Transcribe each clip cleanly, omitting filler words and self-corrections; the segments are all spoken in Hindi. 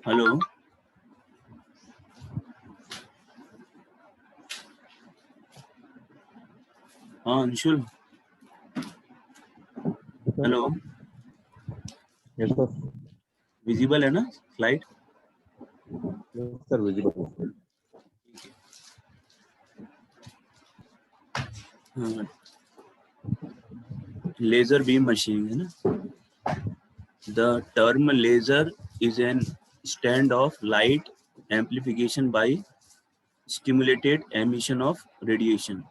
हेलो। हाँ Anshul, hello. Yes, sir. Visible है ना स्लाइड? Yes, sir. Visible. हाँ, लेजर बीम मशीन है ना। The term laser is an stand of light amplification by stimulated emission of radiation.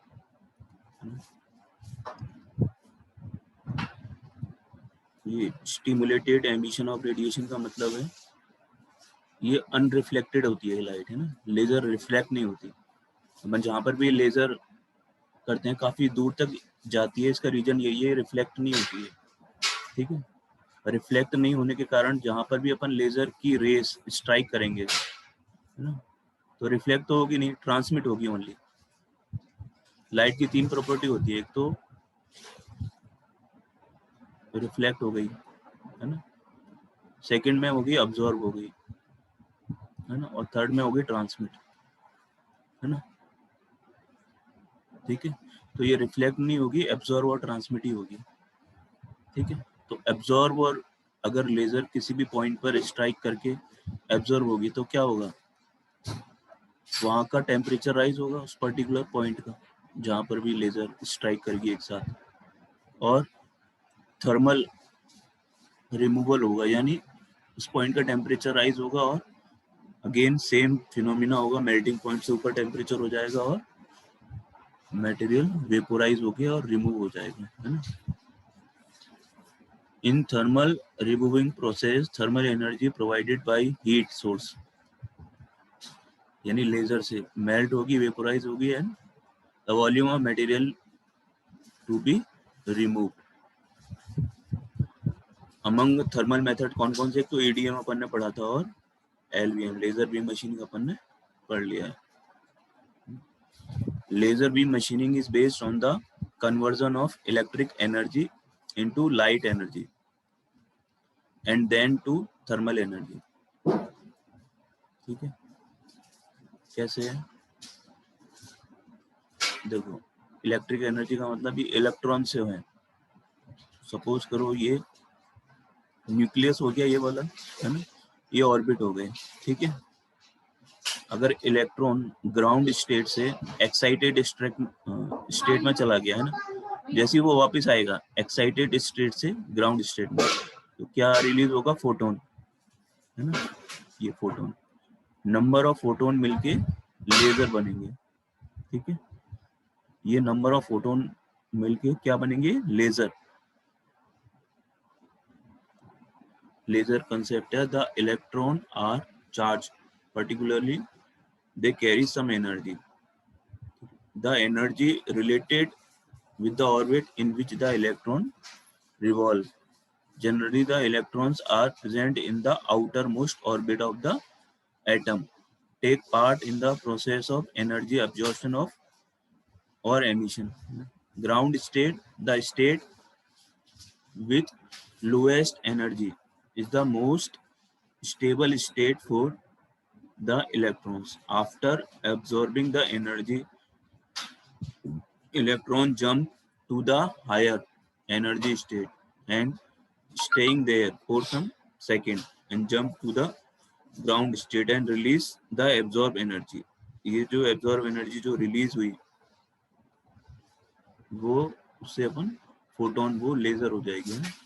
ये स्टिमुलेटेड एमिशन ऑफ रेडिएशन का मतलब है ये अनरिफ्लेक्टेड होती है लाइट, है ना। लेजर रिफ्लेक्ट नहीं होती। अपन जहाँ पर भी लेजर करते हैं काफी दूर तक जाती है, इसका रीजन यही है, रिफ्लेक्ट नहीं होती है। ठीक है, रिफ्लेक्ट नहीं होने के कारण जहाँ पर भी अपन लेजर की रेस स्ट्राइक करेंगे, है ना, तो रिफ्लेक्ट तो होगी नहीं, ट्रांसमिट होगी ओनली। लाइट की 3 प्रॉपर्टी होती है, एक तो रिफ्लेक्ट हो गई, है ना, सेकंड में होगी अब्जॉर्ब हो गई, है ना, और थर्ड में होगी ट्रांसमिट, है ना। ठीक है, तो ये रिफ्लेक्ट नहीं होगी, एब्जॉर्ब और ट्रांसमिट ही होगी। ठीक है, तो एब्जॉर्ब और अगर लेजर किसी भी पॉइंट पर स्ट्राइक करके एब्जॉर्ब होगी तो क्या होगा, वहाँ का टेम्परेचर राइज होगा उस पर्टिकुलर पॉइंट का जहाँ पर भी लेजर स्ट्राइक करेगी एक साथ, और थर्मल रिमूवल होगा, यानी उस पॉइंट का टेम्परेचर राइज होगा और अगेन सेम फिनोमिना होगा, मेल्टिंग पॉइंट से ऊपर टेम्परेचर हो जाएगा और मटेरियल वेपोराइज होके और रिमूव हो जाएगा, है ना। In thermal removing process thermal energy provided by heat source, यानी लेजर से मेल्ट होगी, वेपोराइज होगी, and the volume of material to be remove. Among thermal method कौन कौन से, एक तो एडीएम अपन ने पढ़ा था और एलवीएम लेजर बीम मशीनिंग अपन ने पढ़ लिया है। Laser beam machining is based on the conversion of electric energy into light energy and then to thermal energy। ठीक है, कैसे है देखो, इलेक्ट्रिक एनर्जी का मतलब भी इलेक्ट्रॉन से है। सपोज करो ये न्यूक्लियस हो गया ये वाला, है ना, ये ऑर्बिट हो गए। ठीक है, अगर इलेक्ट्रॉन ग्राउंड स्टेट से एक्साइटेड स्टेट में चला गया, है ना, जैसे ही वो वापस आएगा एक्साइटेड स्टेट से ग्राउंड स्टेट में, तो क्या रिलीज होगा, फोटोन, है ना, ये फोटोन। नंबर ऑफ फोटोन मिलके लेजर बनेंगे। ठीक है, ये नंबर ऑफ फोटोन मिलके क्या बनेंगे, लेजर। लेजर कंसेप्ट है, the electron are charge, particularly they carry some energy, the energy related with the orbit in which the electron revolve. Generally the electrons are present in the outermost orbit of the atom, take part in the process of energy absorption of or emission. Ground state, the state with lowest energy, is the most stable state for the electrons. After absorbing the energy, electron jump to the higher energy state and staying there for some second and jump to the ground state and release the absorbed energy। ये जो absorb energy जो release हुई वो उससे अपन फोटोन, वो लेजर हो जाएगी, है।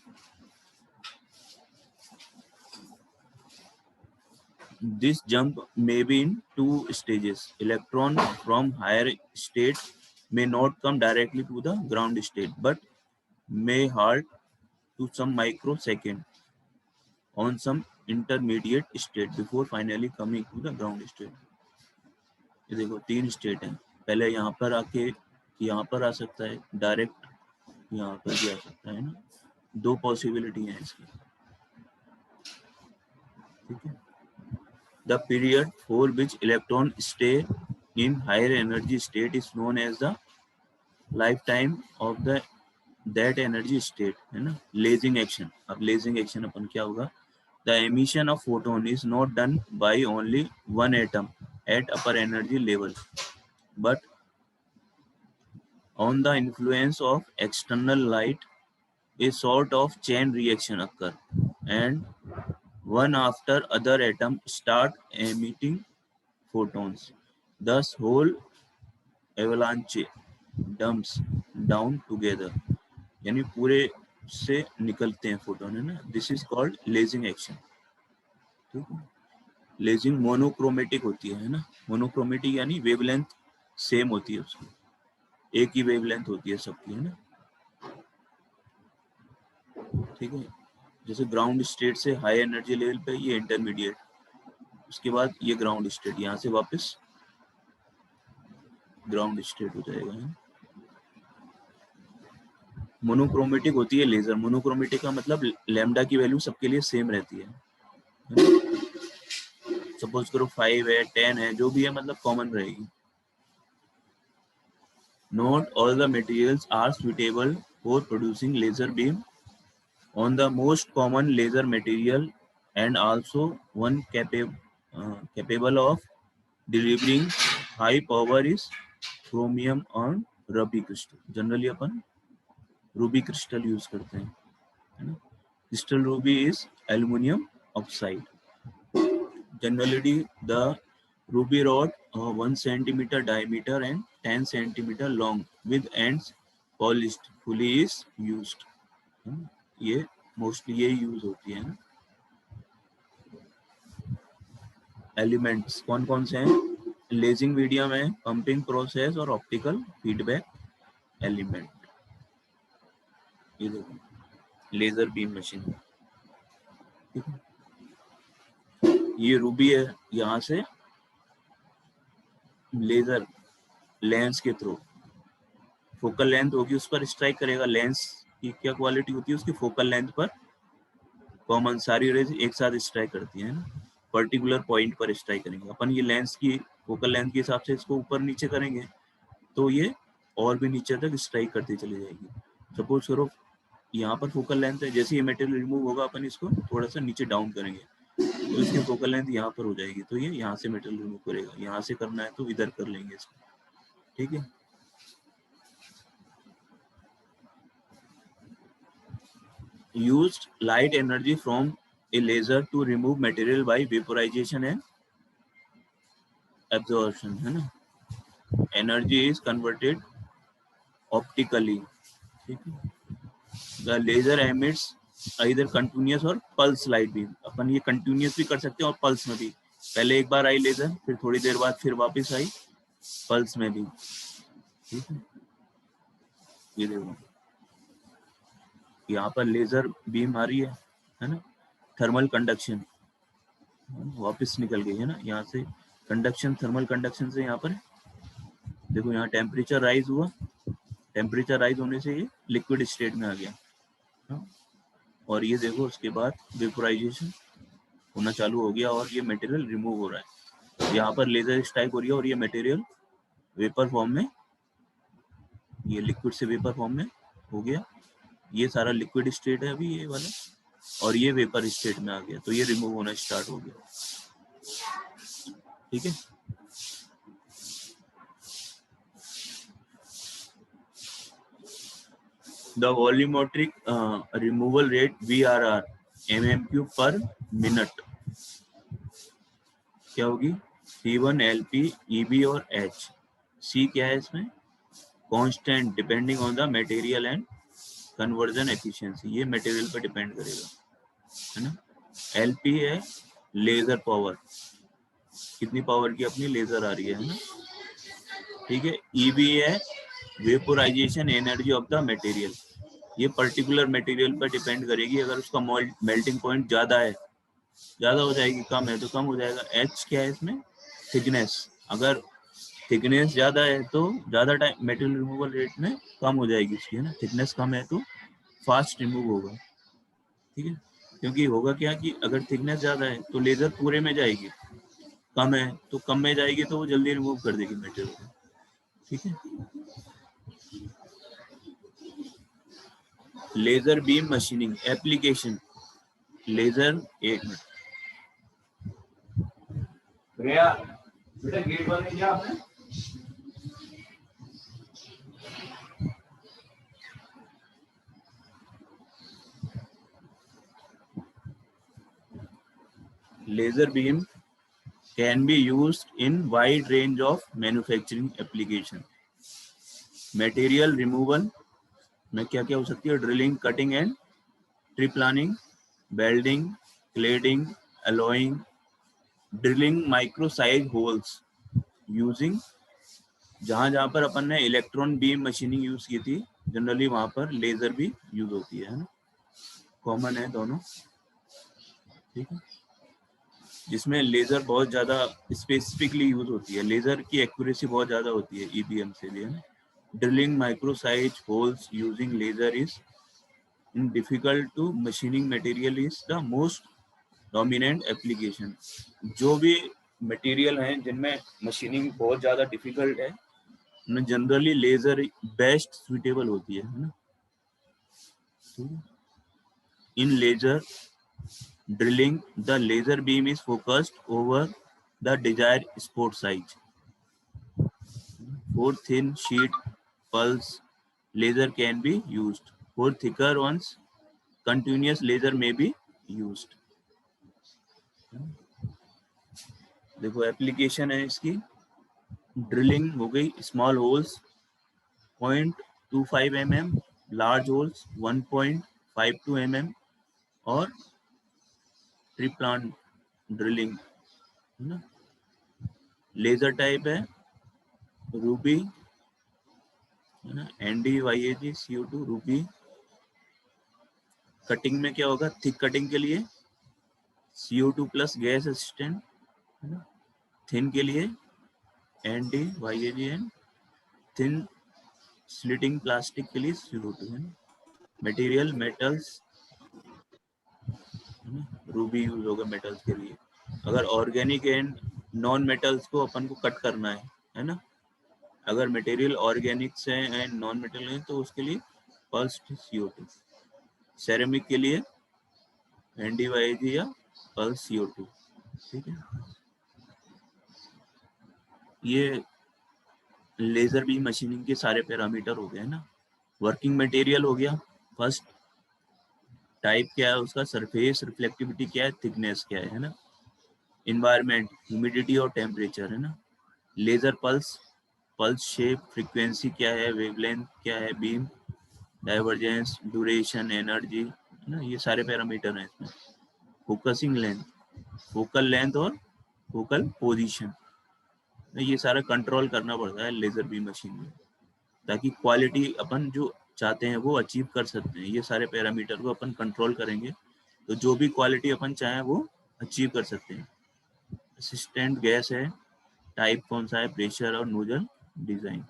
This jump may be in 2 stages. Electron from higher state may not come directly to the ground state, but may halt to some microsecond on some intermediate state before finally coming to the ground state। ये देखो 3 स्टेट हैं, पहले यहाँ पर आके यहाँ पर आ सकता है, डायरेक्ट यहाँ पर भी आ सकता है ना, 2 पॉसिबिलिटी हैं इसकी। ठीक है, the period for which electron stay in higher energy state is known as the lifetime of that energy state, है ना। लेजिंग एक्शन, अब लेजिंग एक्शन अपन क्या होगा, The emission of photon is not done by only one atom at upper energy level, but on the influence of external light, a sort of chain reaction occur, and one after other atom start emitting photons. Thus, whole avalanche dumps down together. यानी पूरे से निकलते हैं फोटोन, है ना. This is called lazing action. ठीक है. लेजिंग मोनोक्रोमेटिक होती है ना. मोनोक्रोमेटिक यानी वेवलेंथ सेम होती है उसकी, एक ही वेवलेंथ होती है सबकी, है ना. ठीक है. जैसे ग्राउंड स्टेट से हाई एनर्जी लेवल पे ये इंटरमीडिएट, उसके बाद ये ग्राउंड स्टेट, यहाँ से वापस ग्राउंड स्टेट हो जाएगा, है. मोनोक्रोमेटिक होती है लेजर. मोनोक्रोमेटिक का मतलब लैम्डा की वैल्यू सबके लिए सेम रहती है. सपोज करो 5 है, 10 है, जो भी है, मतलब कॉमन रहेगी. Not all the materials are suitable for producing laser beam. On the most common laser material and also one capable of delivering high power is chromium और ruby crystal. Generally अपन ruby crystal use करते हैं, है ना. Crystal ruby is aluminum oxide. Generally the ruby rod 1 centimeter diameter and 10 centimeter long with ends polished fully is used. ये मोस्टली ये यूज होती है ना. एलिमेंट्स कौन कौन से हैं लेजिंग मीडियम है, पंपिंग प्रोसेस और ऑप्टिकल फीडबैक एलिमेंट. ये देखो लेजर बीम मशीन. ठीक है. ये रूबी है, यहाँ से लेजर लेंस के थ्रू फोकल लेंथ होगी उस पर स्ट्राइक करेगा. लेंस की क्या क्वालिटी होती है, उसकी फोकल लेंथ पर कॉमन सारी रेज एक साथ स्ट्राइक करती है ना. पर्टिकुलर पॉइंट पर स्ट्राइक करेंगे अपन. ये लेंस की फोकल लेंथ के हिसाब से इसको ऊपर नीचे करेंगे तो ये और भी नीचे तक स्ट्राइक करती चली जाएगी. सपोज करो यहाँ पर फोकल लेंथ है, जैसे ये मटेरियल रिमूव होगा अपन इसको थोड़ा सा नीचे डाउन करेंगे तो इसकी फोकल लेंथ यहाँ पर हो जाएगी, तो ये यहाँ से मटेरियल रिमूव करेगा. यहाँ से करना है तो इधर कर लेंगे इसको. ठीक है. Used light energy from a laser to remove material by vaporization and absorption, है ना. Energy is converted optically. ठीक है. The laser emits either continuous और pulse light beam. अपन ये continuous भी कर सकते हैं और pulse में भी. पहले एक बार आई लेजर, फिर थोड़ी देर बाद फिर वापस आई pulse में भी. ठीक है. ये देखो यहाँ पर लेजर बीम आ रही है ना. थर्मल कंडक्शन वापस निकल गई है ना. यहाँ से कंडक्शन, थर्मल कंडक्शन से यहाँ पर देखो यहाँ टेम्परेचर राइज हुआ. टेम्परेचर राइज होने से ये लिक्विड स्टेट में आ गया. और ये देखो उसके बाद वेपोराइजेशन होना चालू हो गया और ये मटेरियल रिमूव हो रहा है. यहाँ पर लेजर स्ट्राइक हो रही है और ये मटेरियल वेपर फॉर्म में, ये लिक्विड से वेपर फॉर्म में हो गया. ये सारा लिक्विड स्टेट है अभी ये वाला, और ये वेपर स्टेट में आ गया तो ये रिमूव होना स्टार्ट हो गया. ठीक है. The volumetric removal rate VRR mm³ per minute क्या होगी. C1 LP EB और H. C क्या है इसमें, constant depending on the material and conversion efficiency. ये मटेरियल पर डिपेंड करेगा, है ना. LP है लेजर पावर, कितनी पावर की अपनी लेजर आ रही है ना. ठीक है. EB है vaporisation energy of the material. ये पर्टिकुलर मटेरियल पर डिपेंड करेगी. अगर उसका मेल्टिंग पॉइंट ज्यादा है, ज्यादा हो जाएगी, कम है तो कम हो जाएगा. H क्या है इसमें, थिकनेस. अगर थिकनेस ज्यादा है तो ज्यादा टाइम मेटेरियल रिमूवल रेट में कम हो जाएगी उसकी, है ना. थिकनेस कम है तो फास्ट रिमूव होगा. ठीक है. क्योंकि होगा क्या कि अगर थिकनेस ज्यादा है तो लेजर पूरे में जाएगी, कम है तो कम में जाएगी तो वो जल्दी रिमूव कर देगी मटेरियल को. ठीक है. Laser beam machining application. Laser, एक मिनट प्रिया, बेटा गेट बंद नहीं किया आपने? Laser beam can be used in wide range of manufacturing application. Material removal में क्या क्या हो सकती है? Drilling, cutting and tree planning, welding, cladding, alloying, drilling micro size holes using, जहां पर अपन ने इलेक्ट्रॉन बीम मशीनिंग यूज की थी जनरली वहां पर लेजर भी यूज होती है ना, कॉमन है दोनों, ठीक है, जिसमें लेजर बहुत ज्यादा स्पेसिफिकली यूज होती है, लेजर की एक्यूरेसी बहुत ज्यादा होती है ईबीएम से भी, है ना। Drilling micro size holes using laser is in difficult to machining material is the most dominant application. जो भी मटेरियल हैं जिनमें मशीनिंग बहुत ज्यादा डिफिकल्ट है, उनमें जनरली लेजर बेस्ट सुइटेबल होती है ना। इन laser drilling, the laser beam is focused over the desired spot size. For thin sheet pulse, laser can be used. For thicker ones, continuous laser may be used. देखो एप्लीकेशन है इसकी, ड्रिलिंग हो गई, small holes 0.25 mm, large holes 1.52 mm, और ट्री प्लांट ड्रिलिंग, है ना। लेजर टाइप है रूबी, है ना, NdYAG CO2 रूबी। कटिंग में क्या होगा? थिक कटिंग के लिए CO2 प्लस गैस असिस्टेंट, है ना। थिन के लिए NdYAG and thin slitting plastic के लिए CO2, है ना। मटेरियल मेटल्स, रूबी यूज होगा मेटल्स के लिए। अगर ऑर्गेनिक एंड नॉन मेटल्स को अपन को कट करना है ना, अगर मटेरियल ऑर्गेनिक्स है एंड नॉन मेटल है तो उसके लिए पल्स्ड CO2। सेरेमिक के लिए NdYAG या पल्स CO2, ठीक है। ये लेजर बीम मशीनिंग के सारे पैरामीटर हो गए ना। वर्किंग मटेरियल हो गया, फर्स्ट टाइप क्या है उसका, सरफेस रिफ्लेक्टिविटी क्या है, थिकनेस क्या है ना। इन्वायरमेंट, ह्यूमिडिटी और टेम्परेचर, है ना। Laser pulse, pulse shape, frequency क्या है, वेवलेंथ क्या है, बीम डाइवर्जेंस, ड्यूरेशन, एनर्जी, है ना, ये सारे पैरामीटर हैं इसमें। फोकसिंग लेंथ, फोकल लेंथ और फोकल पोजीशन, ये सारा कंट्रोल करना पड़ता है लेजर बीम मशीन में, ताकि क्वालिटी अपन जो चाहते हैं वो अचीव कर सकते हैं। ये सारे पैरामीटर को अपन कंट्रोल करेंगे तो जो भी क्वालिटी अपन चाहें वो अचीव कर सकते हैं। असिस्टेंट गैस है, टाइप कौन सा है, प्रेशर और नोजल डिजाइन।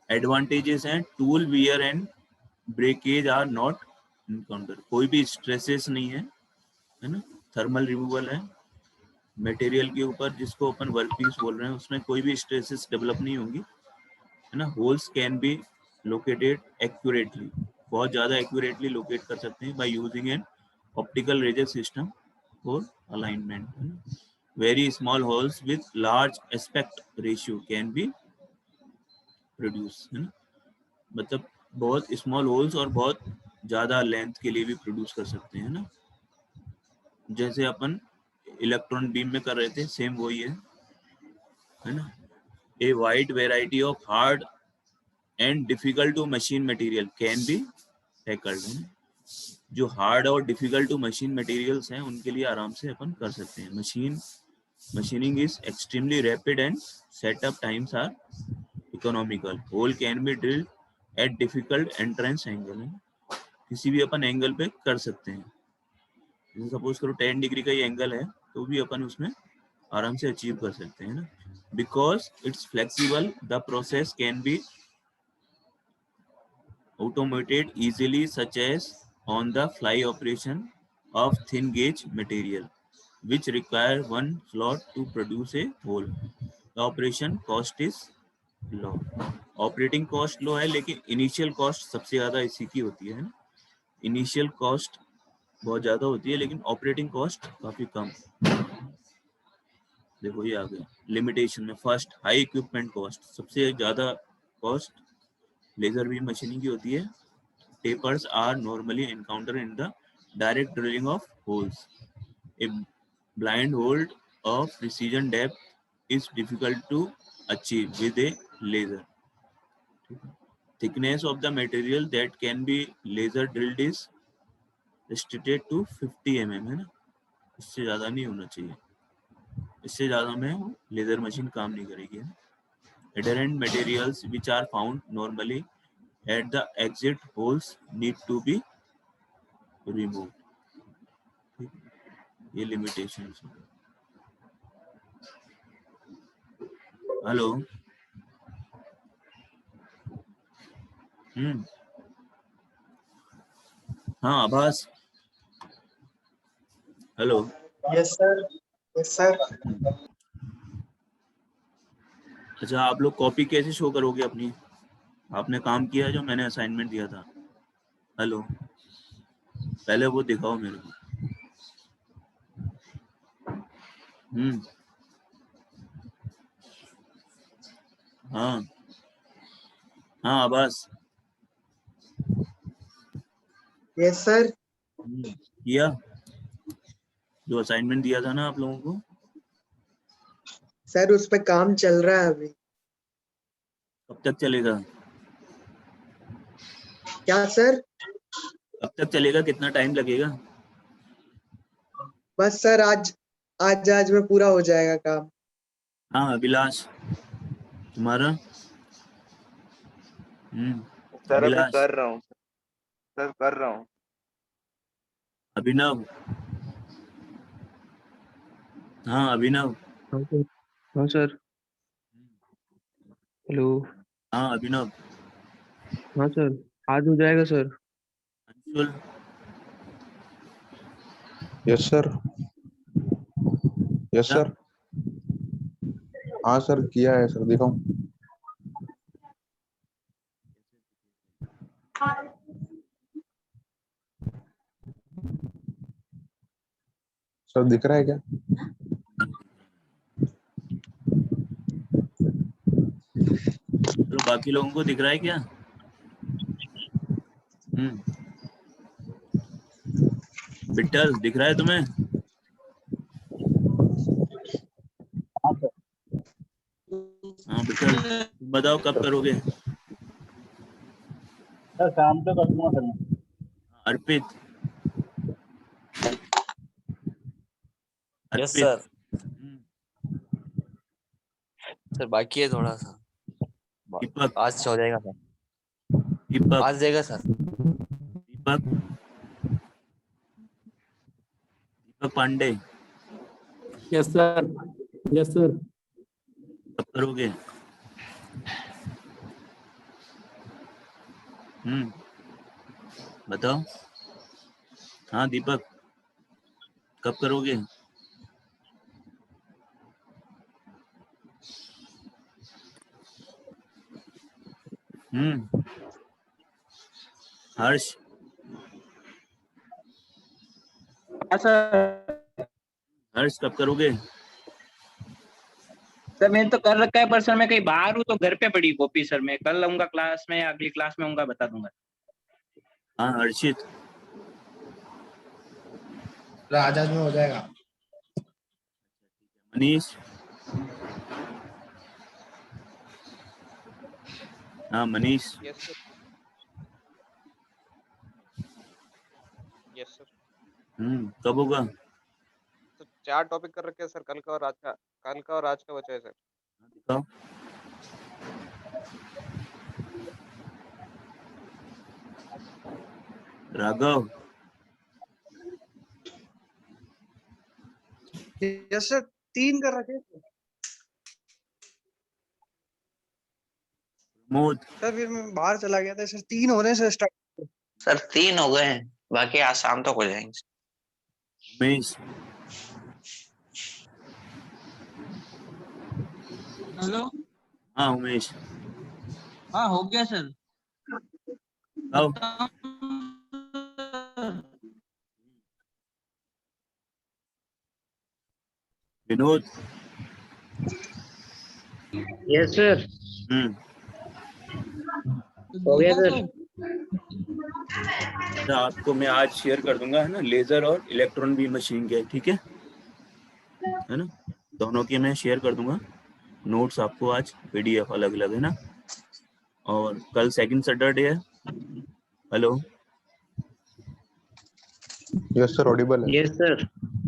एडवांटेजेस हैं, tool wear and breakage are not encounter, कोई भी स्ट्रेसेस नहीं है ना। थर्मल रिमूवल है मटेरियल के ऊपर, जिसको अपन वर्क पीस बोल रहे हैं, उसमें कोई भी स्ट्रेसेस डेवलप नहीं होंगी, है ना। Holes can be located accurately, बहुत ज़्यादा एक्यूरेटली लोकेट कर सकते हैं by using an optical laser system for alignment. Very small holes with large aspect ratio can be produce, है ना, मतलब बहुत स्मॉल होल्स और बहुत ज़्यादा लेंथ के लिए भी प्रोड्यूस कर सकते हैं ना। जैसे अपन इलेक्ट्रॉन बीम में कर रहे थे, सेम वही है ना। A wide variety of hard and difficult to machine material can be tackled, जो हार्ड और डिफिकल्ट टू मशीन मटेरियल्स हैं उनके लिए आराम से अपन कर सकते हैं। Machining is extremely rapid and setup times are economical. Hole can be drilled at difficult entrance angle, किसी भी अपन एंगल पे कर सकते हैं। जैसे सपोज करो 10 डिग्री का ही एंगल है तो भी अपन उसमें आराम से अचीव कर सकते हैं ना। Because it's flexible, the process can be automated easily, such as on the fly operation of thin gauge material, which require one slot to produce a hole. The operation cost is low. Operating cost low है, लेकिन इनिशियल कॉस्ट सबसे ज्यादा इसी की होती है ना। इनिशियल कॉस्ट बहुत ज्यादा होती है लेकिन ऑपरेटिंग कॉस्ट काफी कम। देखो ये आ गया लिमिटेशन में। फर्स्ट, हाई इक्विपमेंट कॉस्ट, सबसे ज्यादा कॉस्ट लेजर बीम मशीनिंग की होती है। Tapers are normally encounter in the direct drilling of holes. A blind hold of precision depth is difficult to achieve with a laser. Thickness of the material that can be laser drilled is restricted to 50 mm, है ना, इससे ज्यादा नहीं होना चाहिए, इससे ज्यादा में लेजर मशीन काम नहीं करेगी। Adherent materials which are found normally at the exit holes need to be removed. ये limitations हैं। हेलो। हाँ आभास। Hello. Yes sir. Yes sir. अच्छा, आप लोग कॉपी कैसे शो करोगे अपनी? आपने काम किया जो मैंने असाइनमेंट दिया था। हेलो, पहले वो दिखाओ मेरे को। हाँ हाँ आभास। Yes sir. किया जो असाइनमेंट दिया था ना आप लोगों को? सर उस पे काम चल रहा है अभी। कब तक चलेगा? क्या सर? कब तक चलेगा, कितना टाइम लगेगा? बस सर आज में पूरा हो जाएगा काम। हाँ अभिलाष, तुम्हारा? सर अभी अभिलाष। कर रहा हूँ सर, कर रहा हूँ। अभिनव। हाँ अभिनव। हाँ सर। हेलो। हाँ अभिनव। हाँ सर, आज हो जाएगा sir. Anshul. Yes sir. Yes क्या? सर। हाँ सर किया है सर, दिखाऊं? सर दिख रहा है क्या? चलो बाकी लोगों को दिख रहा है क्या? बिट्टल दिख रहा है तुम्हें? हाँ बिट्टल, तुम बताओ कब करोगे? सर शाम को करूँगा सर मैं। अर्पित। यस अर्पित। सर। सर बाकी है थोड़ा सा। दीपक। आज हो जाएगा सर। दीपक। आज जाएगा sir. Deepak. Deepak Pandey. Yes sir. Yes sir. कब करोगे? बताओ। हाँ दीपक, कब करोगे? हर्ष। सर हर्ष कब करोगे? सर मैंने तो कर रखा है, पर सर मैं कहीं बाहर हूँ तो घर पे पड़ी कॉपी सर। मैं कल आऊंगा क्लास में, अगली क्लास में आऊंगा, बता दूंगा। हाँ हर्षित। आज में हो जाएगा। मनीष। हाँ Manish. Yes sir. Yes sir. कब होगा? तो 4 टॉपिक कर रखे हैं सर, कल का और आज का बचा है सर। दिखाओ। राघव। यस सर, 3 कर रखे प्रमोद। सर। फिर मैं बाहर चला गया था सर। 3 हो रहे हैं सर स्टार्ट। सर 3 हो गए हैं, बाकी आज शाम तक हो जाएंगे। उमेश। हेलो। हाँ उमेश। हाँ हो गया सर। आओ। विनोद। Yes sir. हो गया सर। आपको मैं आज शेयर कर दूंगा, है ना, लेजर और इलेक्ट्रॉन बीम मशीन के, ठीक है ना, दोनों के मैं शेयर कर दूंगा नोट्स आपको आज, पीडीएफ अलग अलग, है ना। और कल सेकंड सैटरडे है। हेलो, यस सर, ऑडिबल है। Yes sir.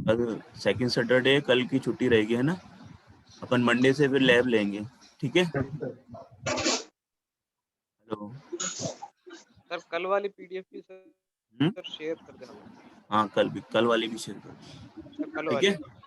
कल सेकंड सैटरडे, कल की छुट्टी रहेगी, है ना। अपन मंडे से फिर लैब लेंगे, ठीक है। हेलो सर कल वाली पीडीएफ भी सर शेयर कर देना। हाँ, कल वाली भी शेयर कर, सर कल ठीक वाली है।